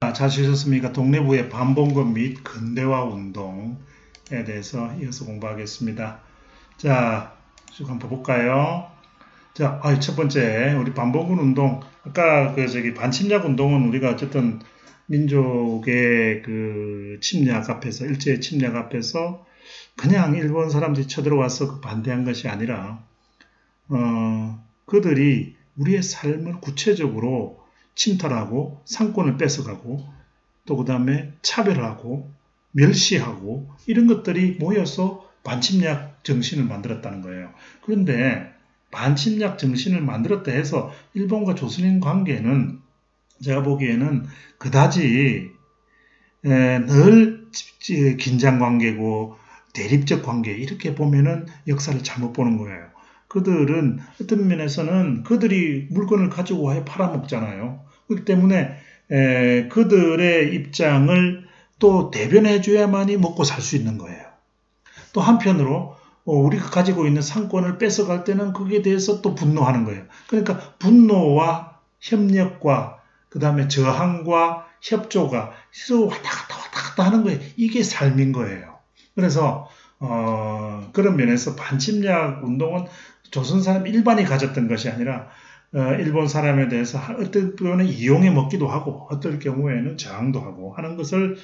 잘 쉬셨습니까? 동래부의 반봉급 및 근대화 운동에 대해서 이어서 공부하겠습니다. 자, 쭉 한번 볼까요? 자, 첫 번째, 우리 반봉급 운동. 아까 반침략 운동은 우리가 어쨌든 민족의 침략 앞에서, 일제의 침략 앞에서 그냥 일본 사람들이 쳐들어와서 반대한 것이 아니라, 그들이 우리의 삶을 구체적으로 침탈하고 상권을 뺏어가고 또 그 다음에 차별하고 멸시하고 이런 것들이 모여서 반침략 정신을 만들었다는 거예요. 그런데 반침략 정신을 만들었다 해서 일본과 조선인 관계는 제가 보기에는 그다지 늘 긴장 관계고 대립적 관계 이렇게 보면은 역사를 잘못 보는 거예요. 그들은 어떤 면에서는 그들이 물건을 가지고 와야 팔아먹잖아요. 그렇기 때문에 그들의 입장을 또 대변해 줘야만이 먹고 살 수 있는 거예요. 또 한편으로 우리가 가지고 있는 상권을 뺏어갈 때는 거기에 대해서 또 분노하는 거예요. 그러니까 분노와 협력과 그 다음에 저항과 협조가 서로 왔다 갔다 하는 거예요. 이게 삶인 거예요. 그래서 그런 면에서 반침략 운동은 조선 사람 일반이 가졌던 것이 아니라 일본 사람에 대해서 어떤 경우는 이용해 먹기도 하고 어떨 경우에는 저항도 하고 하는 것을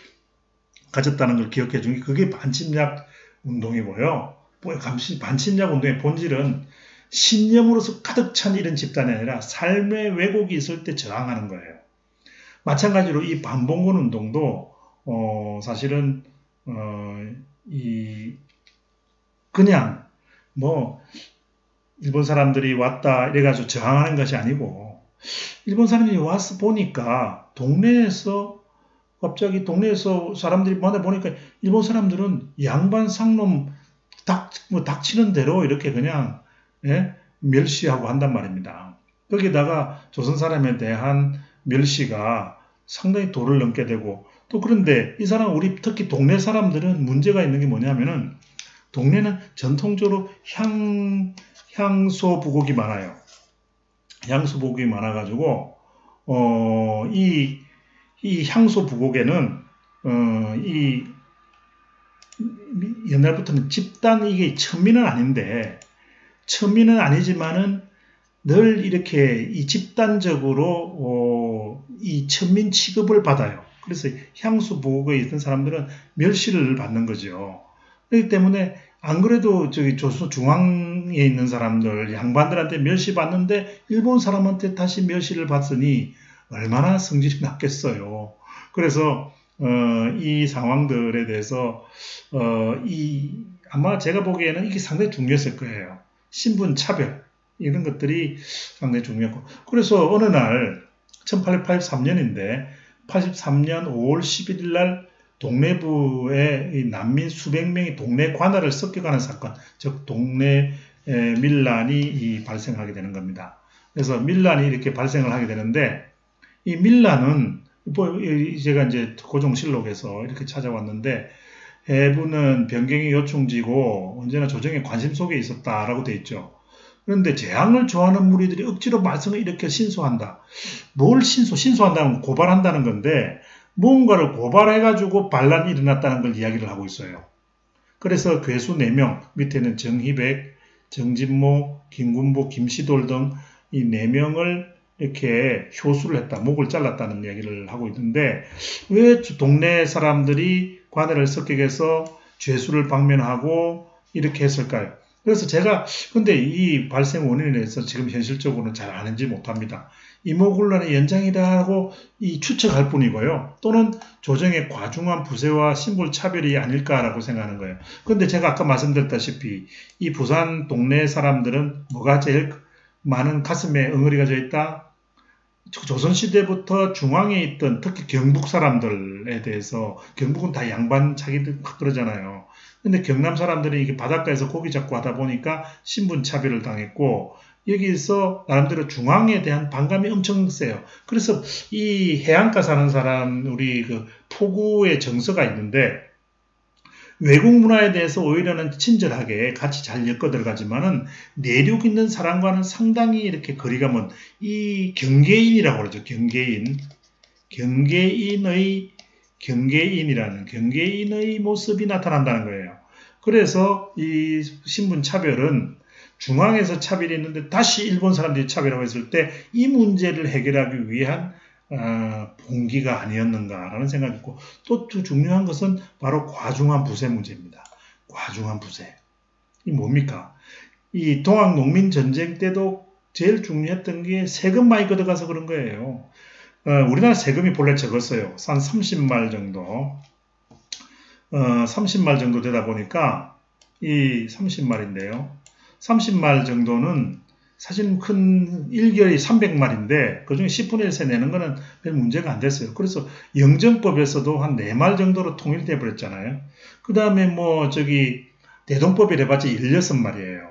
가졌다는 걸 기억해 주는 게 그게 반침략 운동이고요. 반침략 운동의 본질은 신념으로서 가득 찬 이런 집단이 아니라 삶의 왜곡이 있을 때 저항하는 거예요. 마찬가지로 이 반봉건 운동도 사실은 그냥 일본 사람들이 왔다 이래가지고 저항하는 것이 아니고 일본 사람들이 와서 보니까 갑자기 동네에서 사람들이 만나보니까 일본 사람들은 양반 상놈 닥치는 대로 이렇게 그냥 멸시하고 한단 말입니다. 거기다가 조선 사람에 대한 멸시가 상당히 도를 넘게 되고 또 그런데 이 사람 우리 특히 동네 사람들은 문제가 있는 게 뭐냐면은 동네는 전통적으로 향소 부곡이 많아요. 향소 부곡이 많아가지고 이 향소 부곡에는 이 옛날부터는 집단 이게 천민은 아닌데 천민은 아니지만은 늘 이렇게 이 집단적으로 이 천민 취급을 받아요. 그래서 향수 부곡에 있던 사람들은 멸시를 받는 거죠. 그렇기 때문에 안 그래도 조선 중앙에 있는 사람들 양반들한테 멸시받는데 일본 사람한테 다시 멸시를 받으니 얼마나 성질이 났겠어요. 그래서 이 상황들에 대해서 아마 제가 보기에는 이게 상당히 중요했을 거예요. 신분 차별 이런 것들이 상당히 중요했고 그래서 어느 날 1883년인데 83년 5월 11일 날 동래부의 난민 수백 명이 동네 관할을 섞여가는 사건, 즉 동네 밀란이 발생하게 되는 겁니다. 그래서 밀란이 이렇게 발생을 하게 되는데 이 밀란은 제가 이제 고종실록에서 이렇게 찾아왔는데 해부는 변경의 요충지고 언제나 조정의 관심 속에 있었다라고 되어 있죠. 그런데 재앙을 좋아하는 무리들이 억지로 말썽을 일으켜 신소한다. 뭘 신소한다는 건 고발한다는 건데 뭔가를 고발해가지고 반란이 일어났다는 걸 이야기를 하고 있어요. 그래서 괴수 4명, 밑에는 정희백, 정진모, 김군보, 김시돌 등 이 4명을 이렇게 효수를 했다, 목을 잘랐다는 이야기를 하고 있는데 왜 동네 사람들이 관할을 섞여서 죄수를 방면하고 이렇게 했을까요? 그래서 제가 근데 이 발생 원인에 대해서 지금 현실적으로는 잘 아는지 못합니다. 이모군란의 연장이라고 추측할 뿐이고요. 또는 조정의 과중한 부세와 신분 차별이 아닐까라고 생각하는 거예요. 그런데 제가 아까 말씀드렸다시피 이 부산 동네 사람들은 뭐가 제일 많은 가슴에 엉어리가 져 있다? 조선시대부터 중앙에 있던 특히 경북 사람들에 대해서 경북은 다 양반 자기들 막 그러잖아요. 근데 경남 사람들이 이게 바닷가에서 고기 잡고 하다 보니까 신분 차별을 당했고 여기서 나름대로 중앙에 대한 반감이 엄청 세요. 그래서 이 해안가 사는 사람 우리 포구의 정서가 있는데 외국 문화에 대해서 오히려는 친절하게 같이 잘 엮어 들어가지만은 내륙 있는 사람과는 상당히 이렇게 거리가 먼 이 경계인이라고 그러죠. 경계인의 모습이 나타난다는 거예요. 그래서 이 신분 차별은 중앙에서 차별이 있는데 다시 일본 사람들이 차별하고 있을 때 이 문제를 해결하기 위한 봉기가 아니었는가라는 생각이 있고, 또 중요한 것은 바로 과중한 부세 문제입니다. 과중한 부세. 이 뭡니까? 이 동학 농민 전쟁 때도 제일 중요했던 게 세금 많이 걷어가서 그런 거예요. 우리나라 세금이 본래 적었어요. 한 30말 정도. 30말 정도 되다 보니까 이 30말인데요. 30말 정도는 사실 큰 1개월이 300말인데 그중에 10분의 1세 내는 거는 별 문제가 안 됐어요. 그래서 영정법에서도 한 4말 정도로 통일돼 버렸잖아요. 그 다음에 뭐 대동법이 해봤자 16말이에요.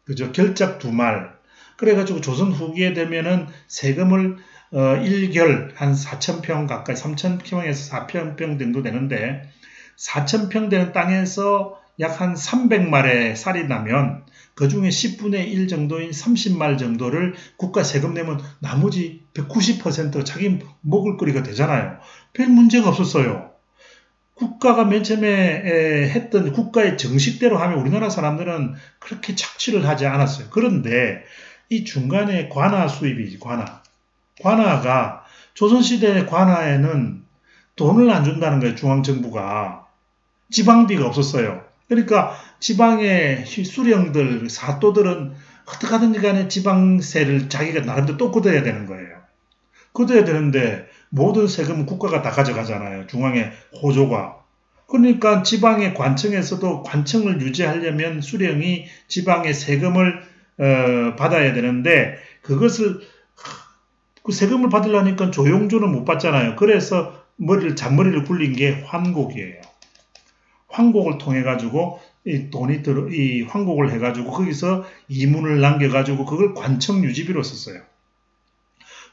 그죠? 결작 2말. 그래가지고 조선 후기에 되면은 세금을 1결 한 4,000평 가까이 3,000평에서 4,000평 정도 되는데 4,000평 되는 땅에서 약 한 300말의 쌀이 나면 그 중에 10분의 1 정도인 30말 정도를 국가 세금 내면 나머지 190% 자기 먹을 거리가 되잖아요. 별 문제가 없었어요. 국가가 맨 처음에 했던 국가의 정식대로 하면 우리나라 사람들은 그렇게 착취를 하지 않았어요. 그런데 이 중간에 관아 수입이지, 관아. 관아가 조선시대 관아에는 돈을 안 준다는 거예요. 중앙정부가. 지방비가 없었어요. 그러니까 지방의 수령들, 사또들은 어떻게든지 간에 지방세를 자기가 나름대로 또 걷어야 되는 거예요. 걷어야 되는데 모든 세금은 국가가 다 가져가잖아요. 중앙의 호조가. 그러니까 지방의 관청에서도 관청을 유지하려면 수령이 지방의 세금을 받아야 되는데 그것을 그 세금을 받으려니까 조용조는 못 받잖아요. 그래서 잔머리를 굴린 게 환곡이에요. 환곡을 통해 가지고 이 환곡을 해 가지고 거기서 이문을 남겨 가지고 그걸 관청 유지비로 썼어요.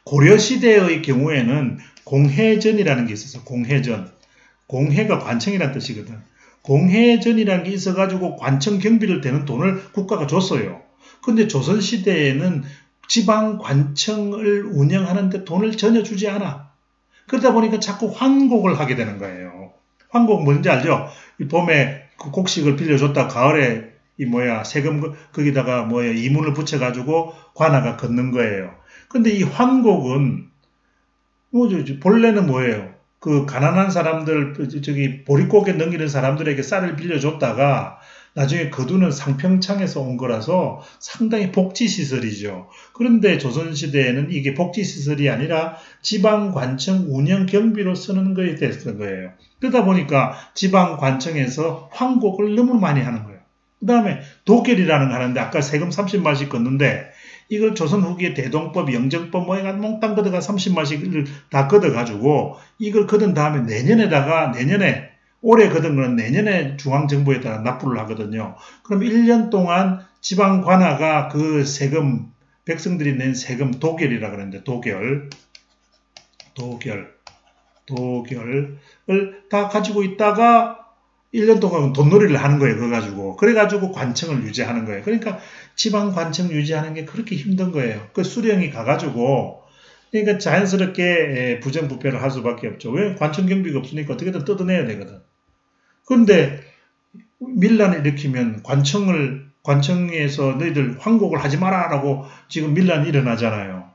고려 시대의 경우에는 공해전이라는 게 있었어요. 공해전. 공해가 관청이라는 뜻이거든. 공해전이라는 게 있어 가지고 관청 경비를 대는 돈을 국가가 줬어요. 근데 조선 시대에는 지방 관청을 운영하는데 돈을 전혀 주지 않아. 그러다 보니까 자꾸 환곡을 하게 되는 거예요. 환곡 뭔지 알죠? 봄에 그 곡식을 빌려줬다 가을에 세금 거기다가 이문을 붙여가지고 관아가 걷는 거예요. 근데 이 환곡은 본래는 뭐예요? 그 가난한 사람들 보릿고개 넘기는 사람들에게 쌀을 빌려줬다가 나중에 거두는 상평창에서 온 거라서 상당히 복지시설이죠. 그런데 조선시대에는 이게 복지시설이 아니라 지방관청 운영 경비로 쓰는 거에 됐던 거예요. 그러다 보니까 지방관청에서 환곡을 너무 많이 하는 거예요. 그 다음에 도결이라는 거 하는데 아까 세금 30만씩 걷는데 이걸 조선 후기에 대동법, 영정법 몽땅 걷어가 30만씩 다 걷어가지고 이걸 걷은 다음에 내년에 올해 걷은 거는 내년에 중앙정부에다가 납부를 하거든요. 그럼 1년 동안 지방 관아가 그 세금, 백성들이 낸 세금 도결이라 그러는데 도결을 다 가지고 있다가 1년 동안 돈놀이를 하는 거예요. 그거 가지고. 그래가지고 관청을 유지하는 거예요. 그러니까 지방 관청 유지하는 게 그렇게 힘든 거예요. 그 수령이 가가지고 그러니까 자연스럽게 부정부패를 할 수밖에 없죠. 왜? 관청 경비가 없으니까 어떻게든 뜯어내야 되거든. 그런데 밀란을 일으키면 관청에서 너희들 환곡을 하지 마라라고 지금 밀란이 일어나잖아요.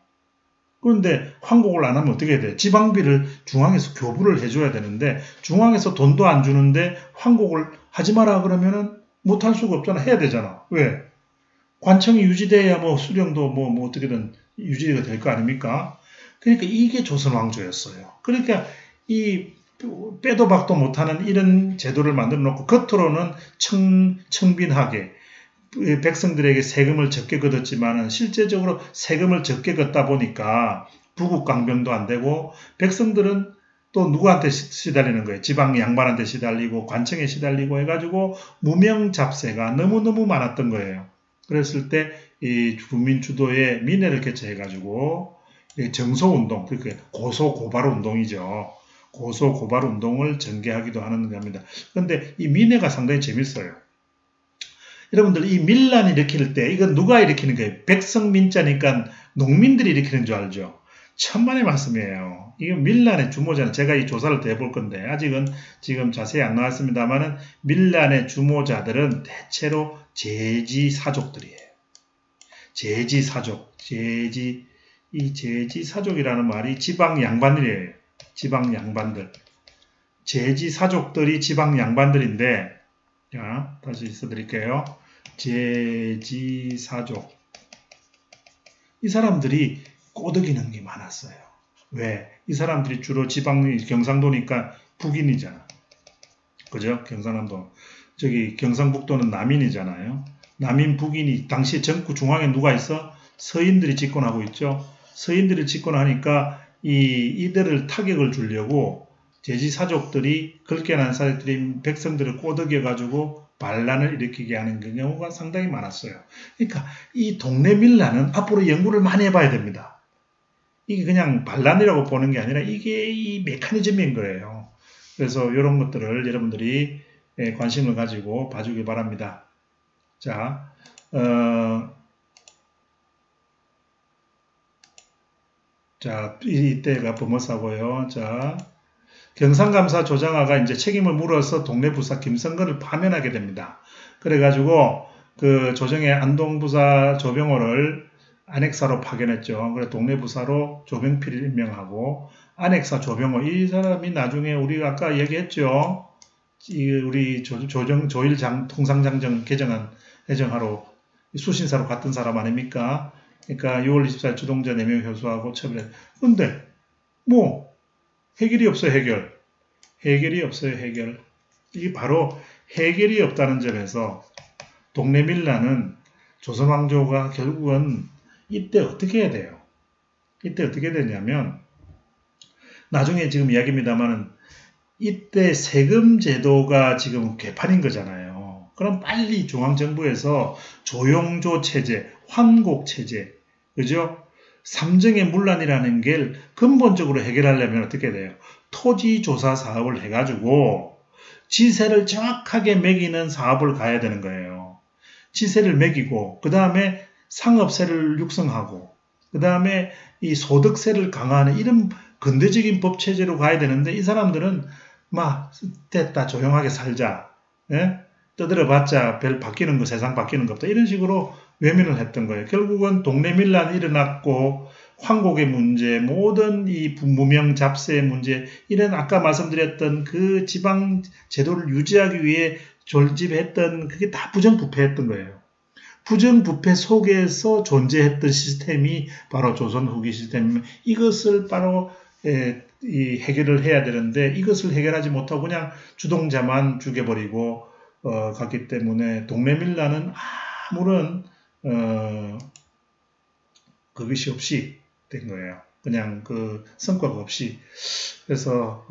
그런데 환곡을 안 하면 어떻게 해야 돼? 지방비를 중앙에서 교부를 해줘야 되는데 중앙에서 돈도 안 주는데 환곡을 하지 마라 그러면은 못할 수가 없잖아. 해야 되잖아. 왜? 관청이 유지돼야 수령도 어떻게든 유지가 될 거 아닙니까? 그러니까 이게 조선 왕조였어요. 그러니까 이 빼도 박도 못하는 이런 제도를 만들어 놓고 겉으로는 청빈하게 백성들에게 세금을 적게 걷었지만 실제적으로 세금을 적게 걷다 보니까 부국강병도 안 되고 백성들은 또 누구한테 시달리는 거예요. 지방 양반한테 시달리고 관청에 시달리고 해가지고 무명잡세가 너무너무 많았던 거예요. 그랬을 때 이 국민 주도의 민회를 개최해가지고 정소운동, 그러니까 고소고발운동이죠. 고소고발운동을 전개하기도 하는 겁니다. 그런데 이 민회가 상당히 재밌어요. 여러분들 이 밀란 일으킬 때 이건 누가 일으키는 거예요? 백성민자니까 농민들이 일으키는 줄 알죠. 천만의 말씀이에요. 이거 밀란의 주모자는 제가 이 조사를 더 해볼 건데 아직은 지금 자세히 안 나왔습니다만은 밀란의 주모자들은 대체로 제지사족들이에요. 제지사족, 이 제지사족이라는 말이 지방 양반들이에요. 지방 양반들. 제지사족들이 지방 양반들인데, 자, 다시 써드릴게요. 제지사족. 이 사람들이 꼬드기는 게 많았어요. 왜? 이 사람들이 주로 지방, 경상도니까 북인이잖아. 그죠? 경상남도. 저기 경상북도는 남인이잖아요. 남인, 북인이 당시 정부 중앙에 누가 있어? 서인들이 집권하고 있죠. 서인들이 집권하니까 이들을 타격을 주려고 제지사족들이 긁게 난 사람들이 백성들을 꼬드겨가지고 반란을 일으키게 하는 경우가 상당히 많았어요. 그러니까 이 동네 밀란은 앞으로 연구를 많이 해봐야 됩니다. 이게 그냥 반란이라고 보는 게 아니라 이게 이 메커니즘인 거예요. 그래서 이런 것들을 여러분들이 관심을 가지고 봐주길 바랍니다. 자, 이때가 범어사고요. 자, 경상감사 조장하가 이제 책임을 물어서 동네부사 김성근을 파면하게 됩니다. 그래가지고 그 조정의 안동부사 조병호를 안핵사로 파견했죠. 그래 동네부사로 조병필을 임명하고 안핵사 조병호 이 사람이 나중에 우리가 아까 얘기했죠. 우리 조일장 통상장정 해정하러 수신사로 갔던 사람 아닙니까? 그러니까 6월 24일 주동자 4명 효수하고 처벌해. 근데 뭐 해결이 없어요. 해결이 없어요. 해결. 이게 바로 해결이 없다는 점에서 동네 밀란은 조선왕조가 결국은 이때 어떻게 해야 돼요? 이때 어떻게 되냐면 나중에 지금 이야기입니다만은 이때 세금 제도가 지금 개판인 거잖아요. 그럼 빨리 중앙정부에서 조용조 체제, 환곡 체제, 그죠? 삼정의 문란이라는 게 근본적으로 해결하려면 어떻게 돼요? 토지조사 사업을 해가지고 지세를 정확하게 매기는 사업을 가야 되는 거예요. 지세를 매기고 그 다음에 상업세를 육성하고 그 다음에 이 소득세를 강화하는 이런 근대적인 법체제로 가야 되는데 이 사람들은 막 됐다 조용하게 살자. 예? 떠들어봤자 별 바뀌는 거 세상 바뀌는 거 없다. 이런 식으로 외면을 했던 거예요. 결국은 동네 밀란이 일어났고 황곡의 문제, 모든 이 무명 잡세의 문제, 이런 아까 말씀드렸던 그 지방 제도를 유지하기 위해 졸집했던 그게 다 부정부패했던 거예요. 부정부패 속에서 존재했던 시스템이 바로 조선 후기 시스템이면 이것을 바로 이 해결을 해야 되는데 이것을 해결하지 못하고 그냥 주동자만 죽여버리고 갔기 때문에 동네 밀란은 아무런 그것이 없이 된 거예요. 그냥 그 성과가 없이. 그래서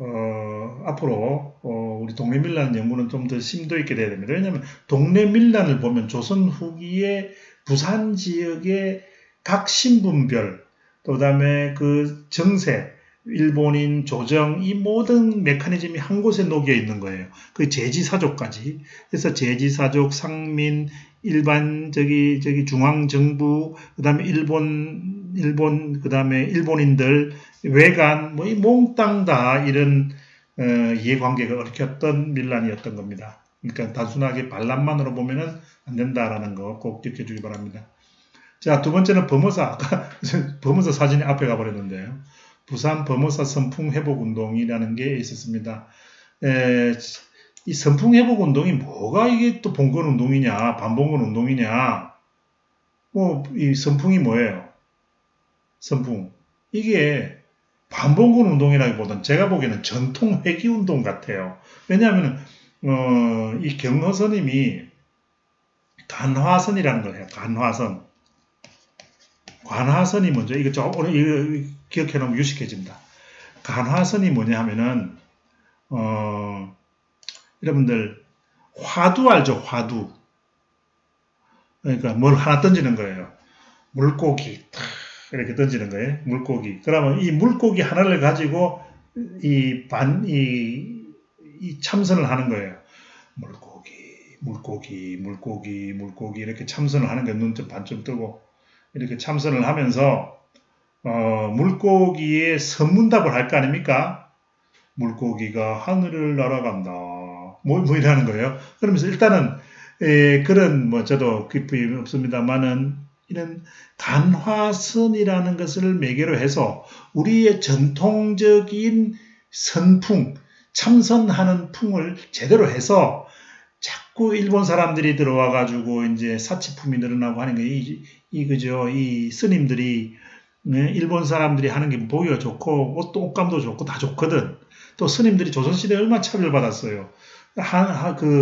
앞으로 우리 동네 밀란 연구는 좀 더 심도 있게 돼야 됩니다. 왜냐하면 동네 밀란을 보면 조선 후기의 부산 지역의 각 신분별, 또 그다음에 그 정세, 일본인, 조정, 이 모든 메커니즘이 한 곳에 녹여 있는 거예요. 그 제지사족까지. 그래서 제지사족, 상민, 일반 저기 중앙정부, 그다음에 일본 그다음에 일본인들, 외관, 뭐 이 몽땅 다 이런 이해관계가 얽혔던 밀란이었던 겁니다. 그러니까 단순하게 반란만으로 보면은 안 된다라는 거 꼭 기억해주기 바랍니다. 자, 두 번째는 범어사. 범어사 사진이 앞에 가버렸는데요. 부산 범어사 선풍회복운동이라는 게 있었습니다. 이 선풍회복운동이 뭐가 이게 또 봉건운동이냐, 반봉건운동이냐, 이 선풍이 뭐예요? 선풍. 이게 반봉건운동이라기보다는 제가 보기에는 전통회귀운동 같아요. 왜냐하면, 이 경허선임이 간화선이라는 걸 해요. 간화선. 간화선이 먼저, 오늘 이거 기억해 놓으면 유식해집니다. 간화선이 뭐냐 하면은, 여러분들, 화두 알죠? 화두. 그러니까 뭘 하나 던지는 거예요. 물고기, 이렇게 던지는 거예요. 물고기. 그러면 이 물고기 하나를 가지고 이 참선을 하는 거예요. 물고기, 이렇게 참선을 하는 거예요. 눈 좀 반쯤 뜨고. 이렇게 참선을 하면서 물고기의 선문답을 할 거 아닙니까? 물고기가 하늘을 날아간다. 뭐 이러는 거예요. 그러면서 일단은 그런 저도 깊이 없습니다만은 이런 간화선이라는 것을 매개로 해서 우리의 전통적인 선풍, 참선하는 풍을 제대로 해서 자꾸 일본 사람들이 들어와 가지고 이제 사치품이 늘어나고 하는 게 그죠? 이 스님들이 일본 사람들이 하는 게 보기가 좋고 옷감도 좋고 다 좋거든. 또 스님들이 조선시대에 얼마나 차별받았어요.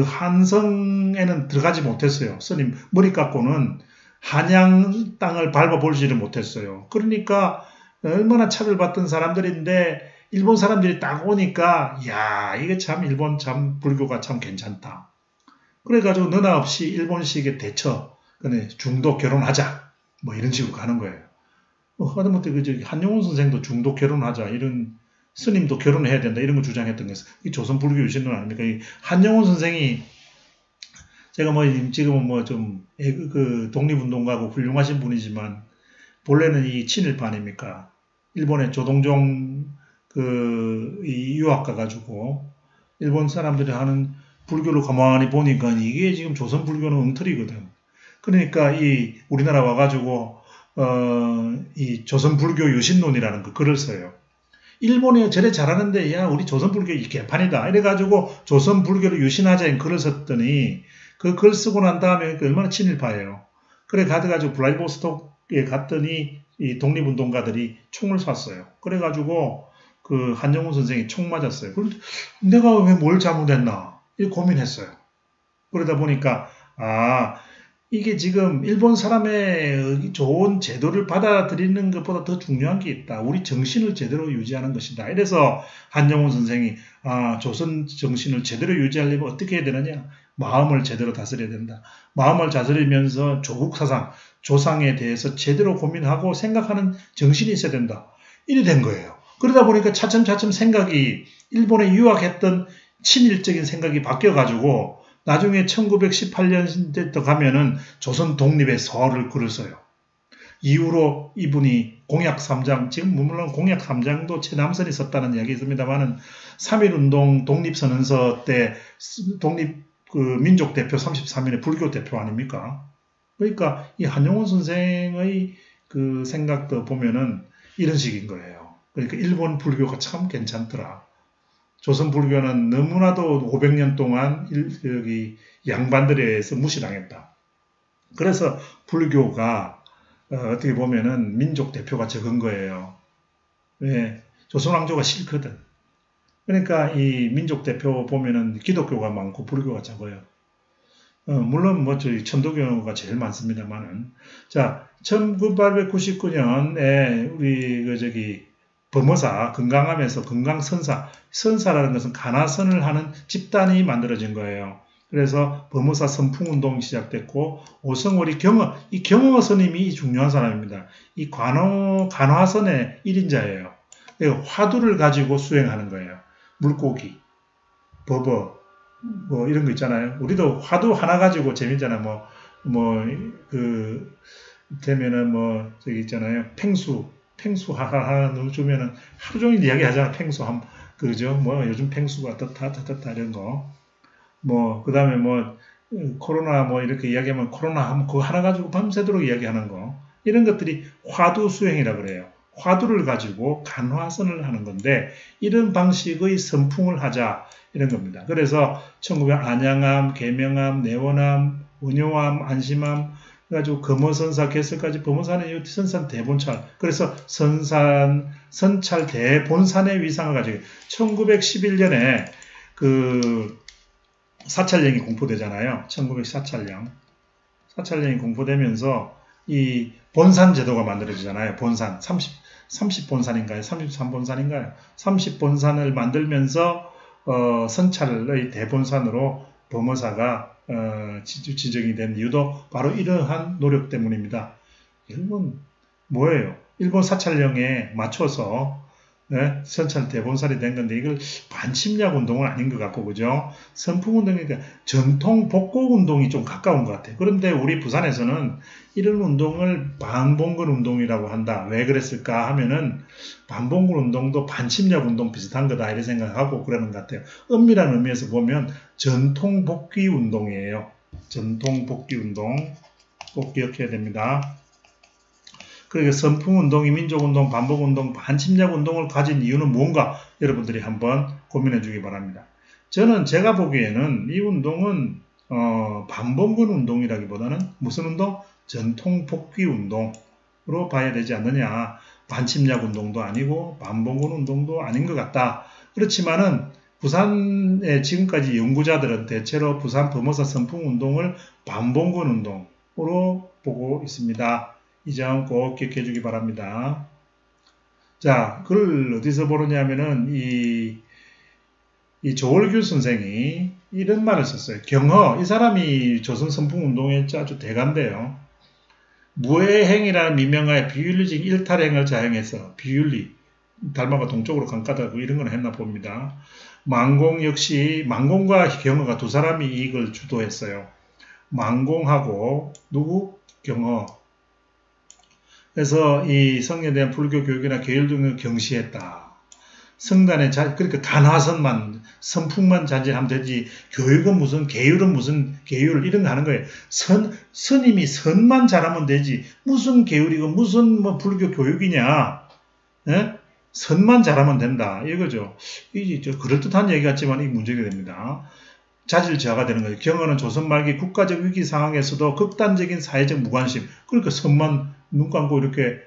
한성에는 들어가지 못했어요. 스님 머리 깎고는 한양 땅을 밟아보지를 못했어요. 그러니까 얼마나 차별받던 사람들인데 일본 사람들이 딱 오니까 야 이게 참 일본 참 불교가 참 괜찮다. 그래가지고 너나 없이 일본식의 대처, 중도 결혼하자 뭐 이런 식으로 가는 거예요. 하다못해 한용운 선생도 중도 결혼하자 이런 스님도 결혼해야 된다 이런 거 주장했던 것은 이 조선 불교 유신론 아닙니까? 이 한용운 선생이 제가 지금은 좀 독립운동가고 훌륭하신 분이지만 본래는 이 친일파 아닙니까? 일본의 조동종 이 유학 가가지고 일본 사람들이 하는 불교를 가만히 보니까 이게 지금 조선 불교는 엉터리거든. 그러니까 이 우리나라 와가지고 이 조선 불교 유신론이라는 글을 써요. 일본이 저래 잘하는데 야 우리 조선 불교 이 개판이다 이래가지고 조선 불교를 유신하자는 글을 썼더니 그 글 쓰고 난 다음에 얼마나 친일파예요. 그래 가가지고 블라디보스톡에 갔더니 이 독립운동가들이 총을 쐈어요. 그래가지고 그 한정훈 선생이 총 맞았어요. 내가 왜 뭘 잘못했나 이 고민했어요. 그러다 보니까 이게 지금 일본 사람의 좋은 제도를 받아들이는 것보다 더 중요한 게 있다. 우리 정신을 제대로 유지하는 것이다. 이래서 한정훈 선생이 조선 정신을 제대로 유지하려면 어떻게 해야 되느냐. 마음을 제대로 다스려야 된다. 마음을 다스리면서 조국 사상, 조상에 대해서 제대로 고민하고 생각하는 정신이 있어야 된다. 이래 된 거예요. 그러다 보니까 차츰차츰 생각이 일본에 유학했던 친일적인 생각이 바뀌어가지고 나중에 1918년대 가면은 조선 독립의 서를 글을 써요. 이후로 이분이 공약 3장, 지금 물론 공약 3장도 최남선이 썼다는 이야기 있습니다만은 3.1운동 독립선언서 때 민족 대표 33인의 불교 대표 아닙니까? 그러니까 이 한용운 선생의 그 생각도 보면은 이런 식인 거예요. 그러니까 일본 불교가 참 괜찮더라. 조선 불교는 너무나도 500년 동안 여기 양반들에 의해서 무시당했다. 그래서 불교가 어떻게 보면은 민족 대표가 적은 거예요. 왜? 조선 왕조가 싫거든. 그러니까 이 민족 대표 보면은 기독교가 많고 불교가 적어요. 물론 저희 천도교가 제일 많습니다만은. 자, 1899년에 우리 범어사, 건강암에서 선사라는 것은 간화선을 하는 집단이 만들어진 거예요. 그래서 범어사 선풍운동이 시작됐고, 오성월이 이 경어 스님이 중요한 사람입니다. 이 간화선의 1인자예요. 화두를 가지고 수행하는 거예요. 물고기, 버버, 이런 거 있잖아요. 우리도 화두 하나 가지고 재밌잖아요. 되면은 저기 있잖아요. 팽수 하나 주면은 하루 종일 이야기 하잖아. 팽수 그죠? 요즘 팽수가 떴다 이런 거. 그 다음에 코로나 이렇게 이야기하면 코로나 하면 그거 하나 가지고 밤새도록 이야기하는 거. 이런 것들이 화두 수행이라 그래요. 화두를 가지고 간화선을 하는 건데 이런 방식의 선풍을 하자 이런 겁니다. 그래서 1900 안양암, 계명암, 내원암, 은효암, 안심암 그래가지고 금호선사 개설까지 범어사는 선산 대본찰 그래서 선찰 대본산의 위상을 가지고 1911년에 그 사찰령이 공포되잖아요. 1900 사찰령이 공포되면서 이 본산 제도가 만들어지잖아요. 본산 30본산인가요? 33본산인가요? 30본산을 만들면서 선찰의 대본산으로 범어사가 지정이 된 이유도 바로 이러한 노력 때문입니다. 일본 뭐예요? 일본 사찰령에 맞춰서 네? 선찰 대본살이 된 건데 이걸 반침략 운동은 아닌 것 같고 그죠? 선풍 운동이니까 전통 복고 운동이 좀 가까운 것 같아요. 그런데 우리 부산에서는 이런 운동을 반봉건 운동이라고 한다. 왜 그랬을까 하면은 반봉건 운동도 반침략 운동 비슷한 거다 이렇게 생각하고 그러는 것 같아요. 엄밀한 의미에서 보면 전통 복귀 운동이에요. 전통 복귀 운동 꼭 기억해야 됩니다. 그러니까 선풍운동이 민족운동, 반복운동, 반침략운동을 가진 이유는 뭔가 여러분들이 한번 고민해 주기 바랍니다. 저는 제가 보기에는 이 운동은 반복군 운동이라기보다는 무슨 운동? 전통 복귀 운동으로 봐야 되지 않느냐. 반침략 운동도 아니고 반복군 운동도 아닌 것 같다. 그렇지만은 부산의 지금까지 연구자들은 대체로 부산 범어사 선풍운동을 반복군 운동으로 보고 있습니다. 이 점 꼭 기억해 주기 바랍니다. 자, 글을 어디서 보느냐 하면은 이 조월규 선생이 이런 말을 썼어요. 경허, 이 사람이 조선 선풍운동의 아주 대가인데요. 무해행이라는 미명하에 비윤리적 일탈행을 자행해서 비윤리, 달마가 동쪽으로 강가다고 이런 걸 했나 봅니다. 만공 역시 만공과 경허가 두 사람이 이걸 주도했어요. 만공하고 누구? 경허. 그래서 이 성에 대한 불교 교육이나 계율 등을 경시했다. 성단에 그러니까 간화선만 선풍만 잔진하면 되지 교육은 무슨 계율은 무슨 계율 이런 거 하는 거예요. 스님이 선만 잘하면 되지 무슨 계율이고 무슨 뭐 불교 교육이냐. 예? 선만 잘하면 된다. 이거죠. 이게 그럴듯한 얘기 같지만 이게 문제가 됩니다. 자질저하가 되는 거예요. 경허는 조선 말기 국가적 위기 상황에서도 극단적인 사회적 무관심. 그러니까 선만 눈 감고 이렇게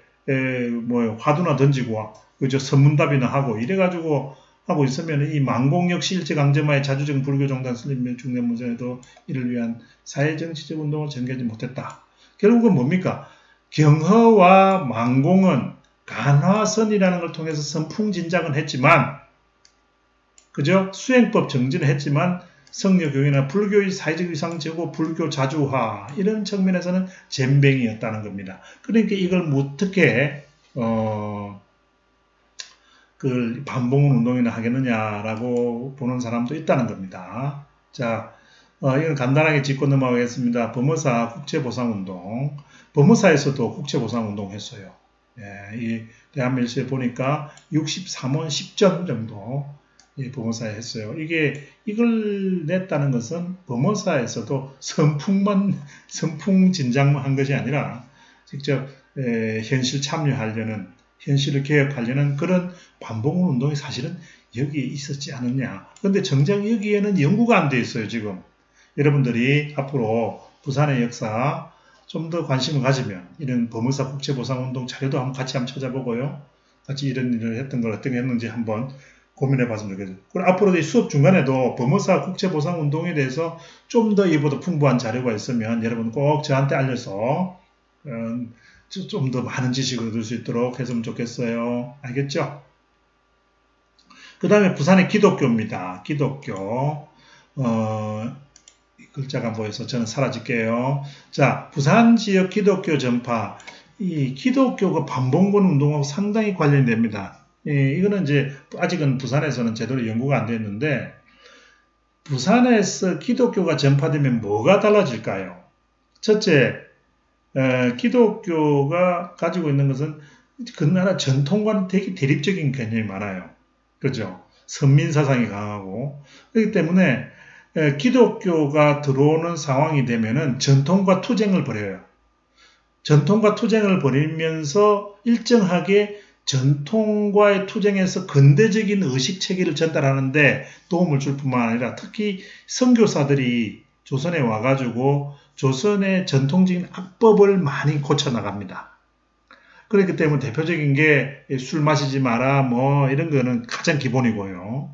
화두나 던지고 그저 선문답이나 하고 이래가지고 하고 있으면 이 만공 역시 일제강점하에 자주적 불교정당 설립 중대문전에도 이를 위한 사회정치적 운동을 전개하지 못했다. 결국은 뭡니까? 경허와 만공은 간화선이라는 걸 통해서 선풍진작은 했지만 그죠? 수행법 정진을 했지만 성녀교육이나 불교의 사회적 위상 제고, 불교 자주화 이런 측면에서는 젬병이었다는 겁니다. 그러니까 이걸 어떻게 그 반봉 운동이나 하겠느냐라고 보는 사람도 있다는 겁니다. 자, 이건 간단하게 짚고 넘어가겠습니다. 범어사 국제보상운동. 범어사에서도 국제보상운동 했어요. 예, 이 대한밀수에 보니까 63원 10점 정도 범어사에 했어요. 이걸 냈다는 것은 범어사에서도 선풍 진작만 한 것이 아니라 직접 현실 참여하려는, 현실을 개혁하려는 그런 반봉 운동이 사실은 여기에 있었지 않느냐. 그런데 정작 여기에는 연구가 안 돼 있어요, 지금. 여러분들이 앞으로 부산의 역사 좀 더 관심을 가지면 이런 범어사 국제보상운동 자료도 같이 한번 찾아보고요. 같이 이런 일을 했던 걸 어떻게 했는지 한번 고민해 봤으면 좋겠어요. 그리고 앞으로도 이 수업 중간에도 범어사 국제보상운동에 대해서 좀 더 이보다 풍부한 자료가 있으면 여러분 꼭 저한테 알려서 좀 더 많은 지식을 얻을 수 있도록 했으면 좋겠어요. 알겠죠? 그 다음에 부산의 기독교입니다. 기독교. 글자가 안 보여서 저는 사라질게요. 자, 부산 지역 기독교 전파. 이 기독교가 반봉건 운동하고 상당히 관련됩니다. 이거는 이제 아직은 부산에서는 제대로 연구가 안 됐는데 부산에서 기독교가 전파되면 뭐가 달라질까요? 첫째, 기독교가 가지고 있는 것은 그 나라 전통과는 되게 대립적인 개념이 많아요. 그죠? 선민사상이 강하고 그렇기 때문에 기독교가 들어오는 상황이 되면은 전통과 투쟁을 벌여요. 전통과 투쟁을 벌이면서 일정하게 전통과의 투쟁에서 근대적인 의식체계를 전달하는데 도움을 줄 뿐만 아니라 특히 선교사들이 조선에 와가지고 조선의 전통적인 악법을 많이 고쳐나갑니다. 그렇기 때문에 대표적인 게 술 마시지 마라 뭐 이런 거는 가장 기본이고요.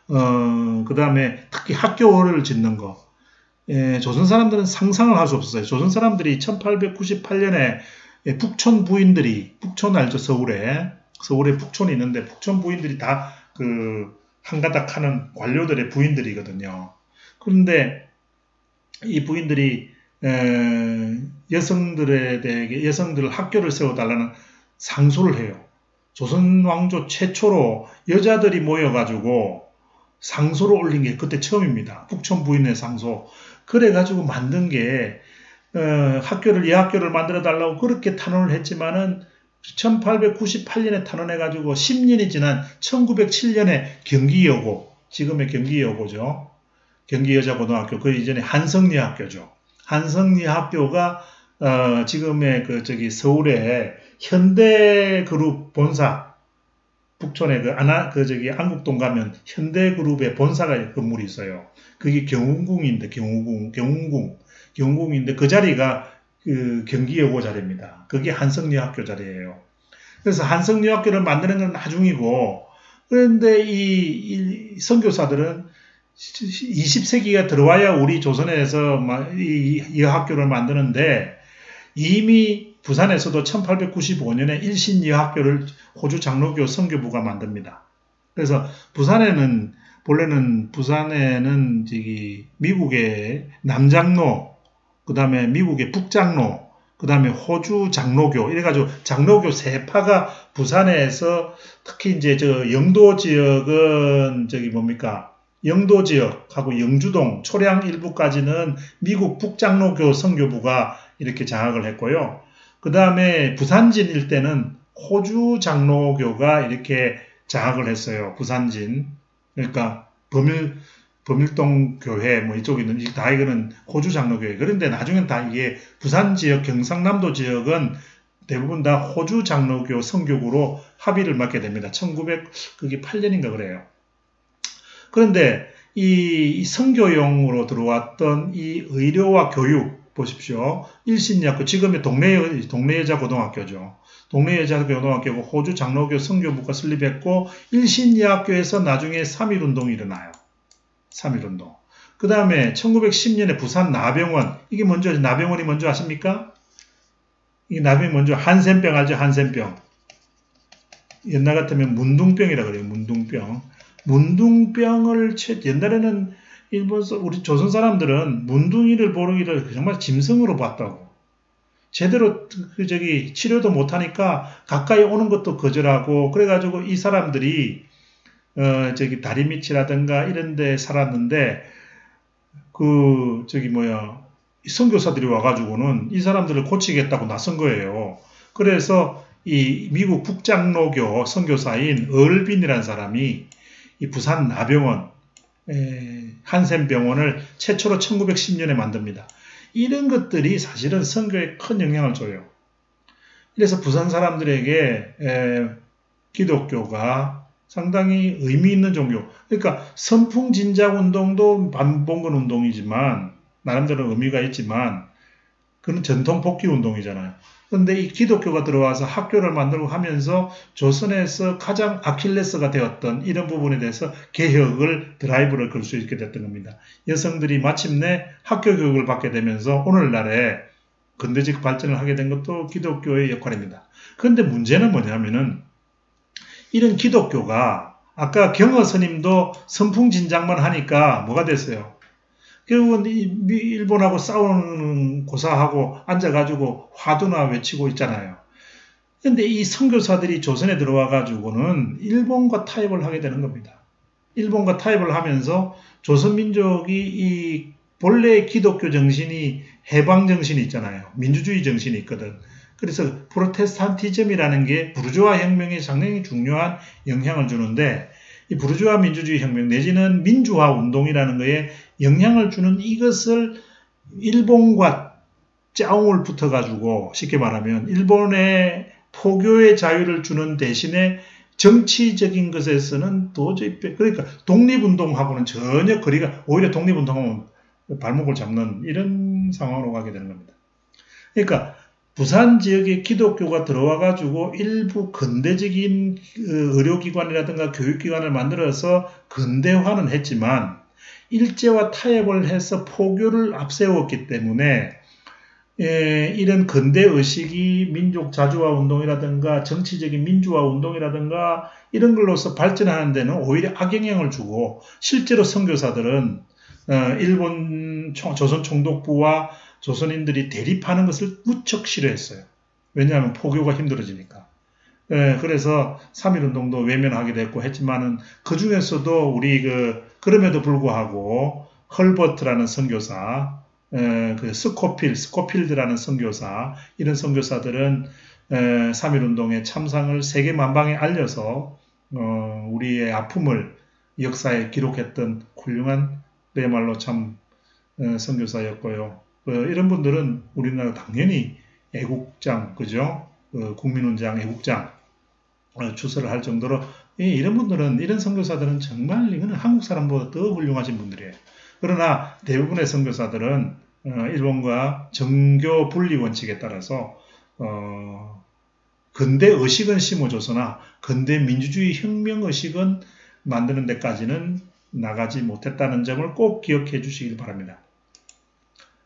그 다음에 특히 학교를 짓는 거. 조선 사람들은 상상을 할 수 없었어요. 조선 사람들이 1898년에 북촌 부인들이, 북촌 알죠? 서울에 북촌이 있는데 북촌 부인들이 다 그 한가닥 하는 관료들의 부인들이거든요. 그런데 이 부인들이 여성들에 대해 여성들 학교를 세워달라는 상소를 해요. 조선 왕조 최초로 여자들이 모여가지고 상소를 올린 게 그때 처음입니다. 북촌 부인의 상소. 그래가지고 만든 게 예학교를 만들어 달라고 그렇게 탄원을 했지만은 1898년에 탄원해가지고 10년이 지난 1907년에 경기여고, 지금의 경기여고죠. 경기여자고등학교, 그 이전에 한성여학교죠. 한성여학교가 지금의 서울의 현대그룹 본사, 북촌에 안국동 가면 현대그룹의 본사가 건물이 있어요. 그게 경운궁인데 그 자리가 그 경기여고 자리입니다. 그게 한성여학교 자리예요. 그래서 한성여학교를 만드는 건 나중이고, 그런데 이 선교사들은 20세기가 들어와야 우리 조선에서 이 여학교를 만드는데, 이미 부산에서도 1895년에 일신여학교를 호주 장로교 선교부가 만듭니다. 그래서 본래는 부산에는 미국의 남장로, 그 다음에 미국의 북장로, 그 다음에 호주 장로교, 이래가지고 장로교 세 파가 부산에서 특히 이제 영도 지역은 영도 지역하고 영주동, 초량 일부까지는 미국 북장로교 선교부가 이렇게 장악을 했고요. 그 다음에 부산진 일대는 호주 장로교가 이렇게 장악을 했어요. 부산진. 그러니까 범일동 교회 이쪽에 있는 다 이거는 호주 장로교회. 그런데 나중엔 다 이게 부산 지역, 경상남도 지역은 대부분 다 호주 장로교 선교구로 합의를 맡게 됩니다. 1908년인가 그래요. 그런데 이 선교용으로 들어왔던 이 의료와 교육 보십시오. 일신여학교, 지금의 동래여자고등학교죠. 동래여자고등학교고 호주 장로교 선교부가 설립했고, 일신여학교에서 나중에 3.1운동이 일어나요. 3.1운동. 그 다음에 1910년에 부산 나병원, 이게 나병원이 먼저 아십니까? 이게 나병이 먼저 한센병 알죠? 한센병. 옛날 같으면 문둥병이라 그래요. 문둥병을 옛날에는 우리 조선 사람들은 문둥이를 보기를 정말 짐승으로 봤다고. 제대로 치료도 못하니까 가까이 오는 것도 거절하고, 그래가지고 이 사람들이 다리 밑이라든가 이런 데 살았는데, 선교사들이 와가지고는 이 사람들을 고치겠다고 나선 거예요. 그래서 이 미국 북장로교 선교사인 얼빈이라는 사람이 이 부산 나병원, 한센병원을 최초로 1910년에 만듭니다. 이런 것들이 사실은 선교에 큰 영향을 줘요. 그래서 부산 사람들에게 기독교가 상당히 의미 있는 종교. 그러니까 선풍진작운동도 반봉건 운동이지만 나름대로 의미가 있지만 그건 전통 복귀 운동이잖아요. 그런데 이 기독교가 들어와서 학교를 만들고 하면서 조선에서 가장 아킬레스가 되었던 이런 부분에 대해서 개혁을 드라이브를 걸 수 있게 됐던 겁니다. 여성들이 마침내 학교 교육을 받게 되면서 오늘날에 근대적 발전을 하게 된 것도 기독교의 역할입니다. 그런데 문제는 뭐냐면은 이런 기독교가 아까 경허 스님도 선풍진작만 하니까 뭐가 됐어요? 결국은 일본하고 싸우는 고사하고 앉아가지고 화두나 외치고 있잖아요. 그런데 이 선교사들이 조선에 들어와가지고는 일본과 타협을 하게 되는 겁니다. 일본과 타협을 하면서 조선민족이 이 본래의 기독교 정신이 해방 정신이 있잖아요. 민주주의 정신이 있거든. 그래서 프로테스탄티즘이라는 게 부르주아 혁명에 상당히 중요한 영향을 주는데 이 부르주아 민주주의 혁명 내지는 민주화 운동이라는 거에 영향을 주는 이것을 일본과 짜움을 붙어가지고 쉽게 말하면 일본의 포교의 자유를 주는 대신에 정치적인 것에서는 도저히 그러니까 독립운동하고는 전혀 거리가 오히려 독립운동하면 발목을 잡는 이런 상황으로 가게 되는 겁니다. 그러니까 부산 지역에 기독교가 들어와가지고 일부 근대적인 의료기관이라든가 교육기관을 만들어서 근대화는 했지만 일제와 타협을 해서 포교를 앞세웠기 때문에 이런 근대의식이 민족 자주화 운동이라든가 정치적인 민주화 운동이라든가 이런 걸로서 발전하는 데는 오히려 악영향을 주고 실제로 선교사들은 일본 조선 총독부와 조선인들이 대립하는 것을 무척 싫어했어요. 왜냐하면 포교가 힘들어지니까. 그래서 3.1운동도 외면하게 됐고 했지만은 그 중에서도 우리 그럼에도 불구하고 헐버트라는 선교사, 그 스코필드라는 선교사, 이런 선교사들은 3.1운동의 참상을 세계 만방에 알려서 우리의 아픔을 역사에 기록했던 훌륭한 그야말로 참 선교사였고요. 이런 분들은 우리나라 당연히 애국장, 그죠? 국민훈장, 애국장 추서를 할 정도로 이런 분들은, 이런 선교사들은 정말 이거는 한국 사람보다 더 훌륭하신 분들이에요. 그러나 대부분의 선교사들은 일본과 정교 분리 원칙에 따라서 근대 의식은 심어줘서나 근대 민주주의 혁명 의식은 만드는 데까지는 나가지 못했다는 점을 꼭 기억해 주시길 바랍니다.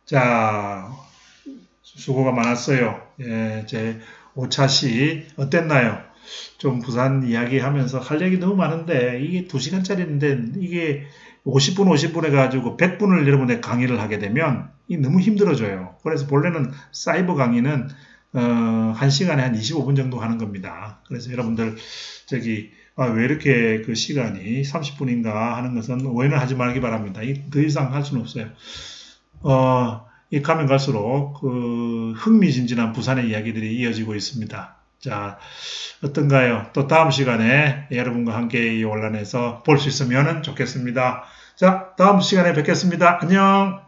자, 수고가 많았어요. 제 5차시 어땠나요? 좀 부산 이야기하면서 할 얘기 너무 많은데 이게 2시간짜리인데 이게 50분 해가지고 100분을 여러분의 강의를 하게 되면 너무 힘들어져요. 그래서 본래는 사이버 강의는 1시간에 한 25분 정도 하는 겁니다. 그래서 여러분들 왜 이렇게 그 시간이 30분인가 하는 것은 오해는 하지 말기 바랍니다. 더 이상 할 수는 없어요. 이 가면 갈수록 흥미진진한 부산의 이야기들이 이어지고 있습니다. 자, 어떤가요? 또 다음 시간에 여러분과 함께 이 온라인에서 볼 수 있으면 좋겠습니다. 자, 다음 시간에 뵙겠습니다. 안녕!